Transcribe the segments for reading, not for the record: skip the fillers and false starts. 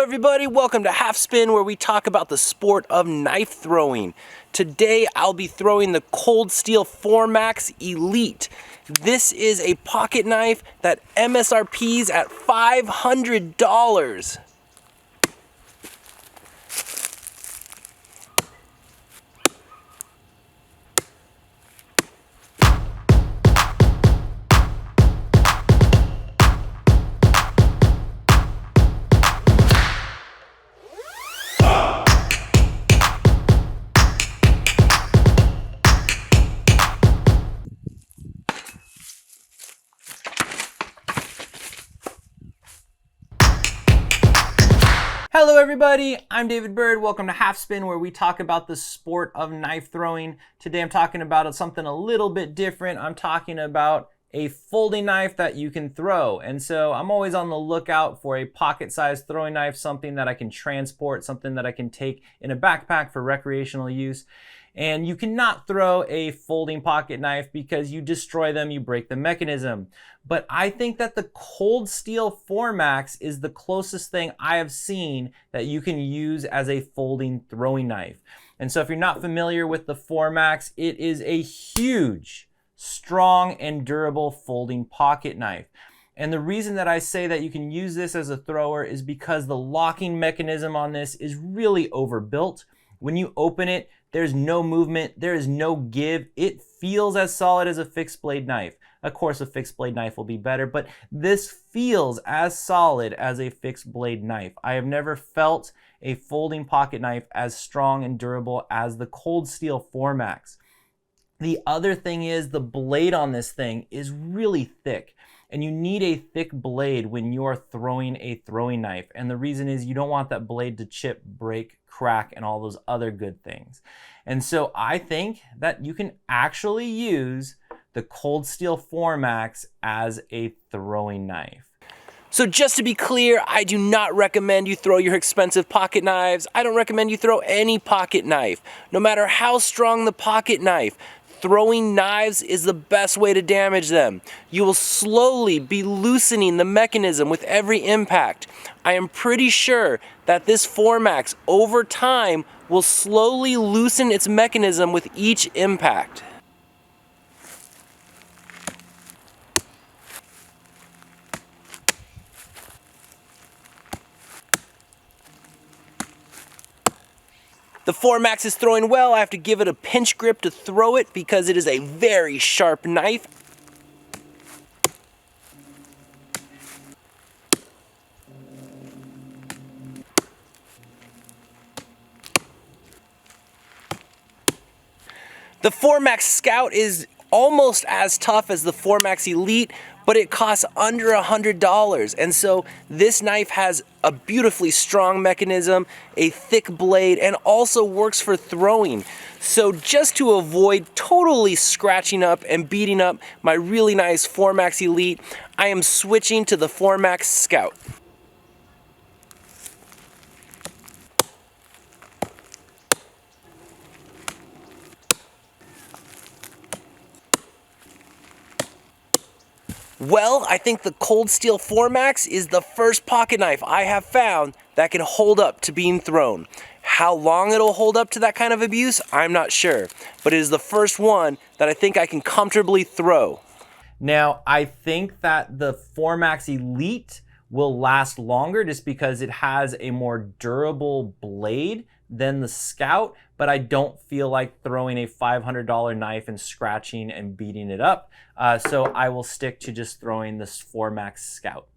everybody, welcome to Halfspin, where we talk about the sport of knife throwing. Today I'll be throwing the ColdSteel 4Max Elite. This is a pocket knife that MSRPs at $500. Hello everybody, I'm David Bird. Welcome to Halfspin, where we talk about the sport of knife throwing. Today I'm talking about something a little bit different. I'm talking about a folding knife that you can throw. And so I'm always on the lookout for a pocket-sized throwing knife, something that I can transport, something that I can take in a backpack for recreational use. And you cannot throw a folding pocket knife because you destroy them, you break the mechanism. But I think that the ColdSteel 4Max is the closest thing I have seen that you can use as a folding throwing knife. And so if you're not familiar with the 4Max, it is a huge, strong, and durable folding pocket knife. And the reason that I say that you can use this as a thrower is because the locking mechanism on this is really overbuilt. When you open it, there's no movement, there is no give. It feels as solid as a fixed blade knife. Of course, a fixed blade knife will be better, but this feels as solid as a fixed blade knife. I have never felt a folding pocket knife as strong and durable as the ColdSteel 4Max. The other thing is the blade on this thing is really thick. And you need a thick blade when you're throwing a throwing knife. And the reason is you don't want that blade to chip, break, crack, and all those other good things. And so I think that you can actually use the ColdSteel 4Max as a throwing knife. So just to be clear, I do not recommend you throw your expensive pocket knives. I don't recommend you throw any pocket knife. No matter how strong the pocket knife, throwing knives is the best way to damage them. You will slowly be loosening the mechanism with every impact. I am pretty sure that this 4Max over time will slowly loosen its mechanism with each impact. The 4Max is throwing well. I have to give it a pinch grip to throw it because it is a very sharp knife. The 4Max Scout is almost as tough as the 4Max Elite, but it costs under $100. And so this knife has a beautifully strong mechanism, a thick blade, and also works for throwing. So just to avoid totally scratching up and beating up my really nice 4Max Elite, I am switching to the 4Max Scout. Well, I think the ColdSteel 4Max is the first pocket knife I have found that can hold up to being thrown. How long it'll hold up to that kind of abuse, I'm not sure. But it is the first one that I think I can comfortably throw. Now, I think that the 4Max Elite will last longer just because it has a more durable blade than the Scout, but I don't feel like throwing a $500 knife and scratching and beating it up. So I will stick to just throwing this 4Max Scout.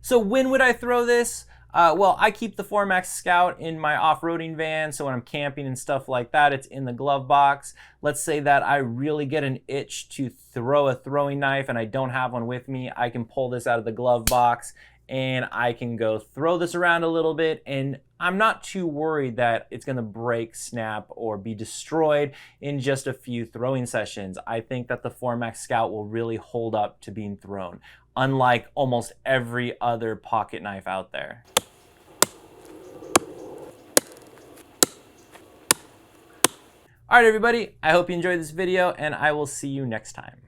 So when would I throw this? Well, I keep the 4Max Scout in my off-roading van, so when I'm camping and stuff like that, it's in the glove box. Let's say that I really get an itch to throw a throwing knife and I don't have one with me. I can pull this out of the glove box and I can go throw this around a little bit, and I'm not too worried that it's gonna break, snap, or be destroyed in just a few throwing sessions. I think that the 4Max Scout will really hold up to being thrown, unlike almost every other pocket knife out there. All right, everybody, I hope you enjoyed this video, and I will see you next time.